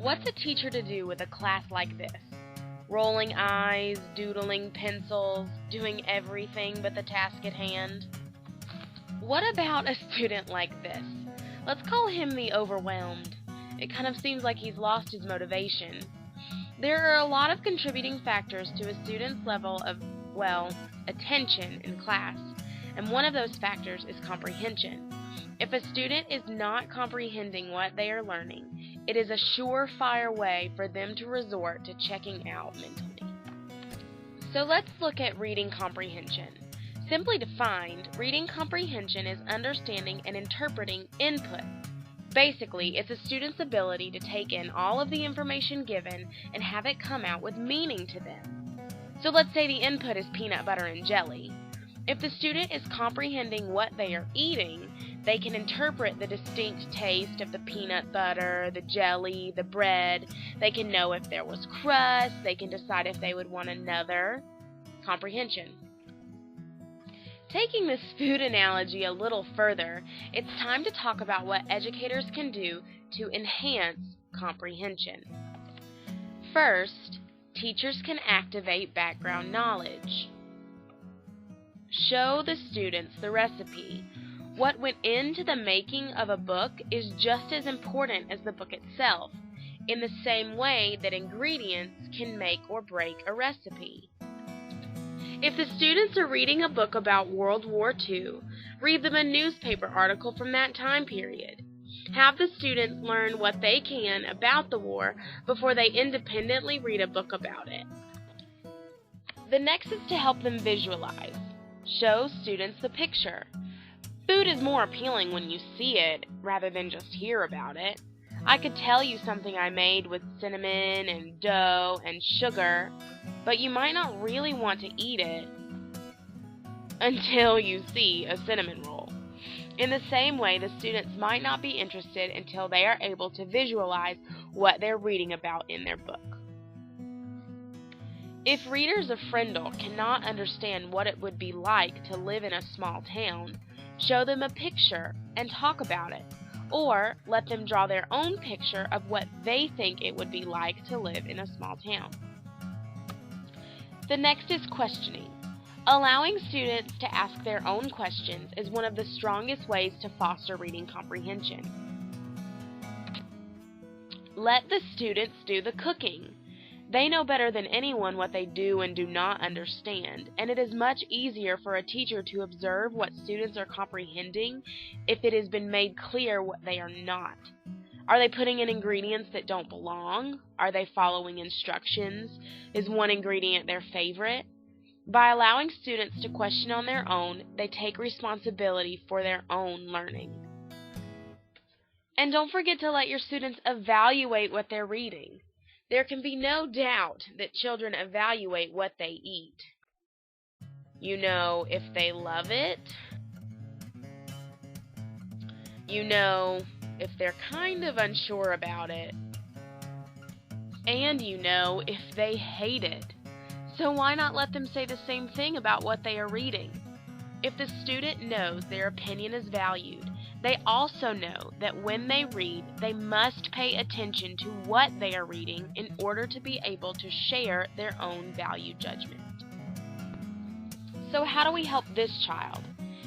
What's a teacher to do with a class like this? Rolling eyes, doodling pencils, doing everything but the task at hand? What about a student like this? Let's call him the overwhelmed. It kind of seems like he's lost his motivation. There are a lot of contributing factors to a student's level of, attention in class, and one of those factors is comprehension. If a student is not comprehending what they are learning, it is a surefire way for them to resort to checking out mentally. So let's look at reading comprehension. Simply defined, reading comprehension is understanding and interpreting input. Basically, it's a student's ability to take in all of the information given and have it come out with meaning to them. So let's say the input is peanut butter and jelly. If the student is comprehending what they are eating, they can interpret the distinct taste of the peanut butter, the jelly, the bread. They can know if there was crust. They can decide if they would want another. Comprehension. Taking this food analogy a little further, it's time to talk about what educators can do to enhance comprehension. First, teachers can activate background knowledge. Show the students the recipe. What went into the making of a book is just as important as the book itself, in the same way that ingredients can make or break a recipe. If the students are reading a book about World War II, read them a newspaper article from that time period. Have the students learn what they can about the war before they independently read a book about it. The next is to help them visualize. Show students the picture. Food is more appealing when you see it rather than just hear about it. I could tell you something I made with cinnamon and dough and sugar, but you might not really want to eat it until you see a cinnamon roll. In the same way, the students might not be interested until they are able to visualize what they're reading about in their book. If readers of Frindle cannot understand what it would be like to live in a small town, show them a picture and talk about it, or let them draw their own picture of what they think it would be like to live in a small town. The next is questioning. Allowing students to ask their own questions is one of the strongest ways to foster reading comprehension. Let the students do the cooking. They know better than anyone what they do and do not understand, and it is much easier for a teacher to observe what students are comprehending if it has been made clear what they are not. Are they putting in ingredients that don't belong? Are they following instructions? Is one ingredient their favorite? By allowing students to question on their own, they take responsibility for their own learning. And don't forget to let your students evaluate what they're reading. There can be no doubt that children evaluate what they eat. You know if they love it. You know if they're kind of unsure about it. And you know if they hate it. So why not let them say the same thing about what they are reading? If the student knows their opinion is valued, they also know that when they read, they must pay attention to what they are reading in order to be able to share their own value judgment. So how do we help this child?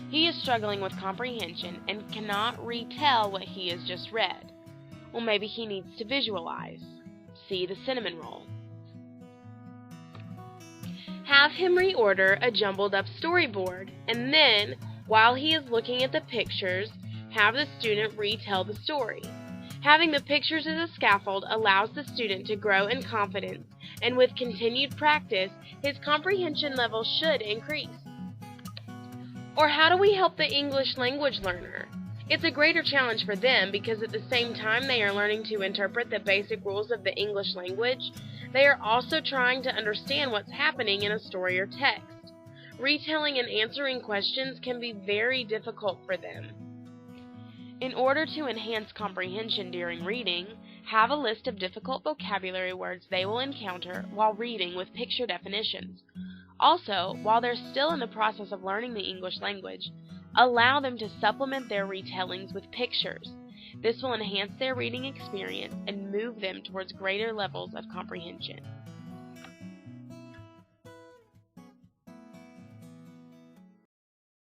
He is struggling with comprehension and cannot retell what he has just read. Well, maybe he needs to visualize. See the cinnamon roll. Have him reorder a jumbled up storyboard, and then, while he is looking at the pictures, have the student retell the story. Having the pictures as a scaffold allows the student to grow in confidence, and with continued practice, his comprehension level should increase. Or how do we help the English language learner? It's a greater challenge for them because at the same time they are learning to interpret the basic rules of the English language, they are also trying to understand what's happening in a story or text. Retelling and answering questions can be very difficult for them. In order to enhance comprehension during reading, have a list of difficult vocabulary words they will encounter while reading with picture definitions. Also, while they're still in the process of learning the English language, allow them to supplement their retellings with pictures. This will enhance their reading experience and move them towards greater levels of comprehension.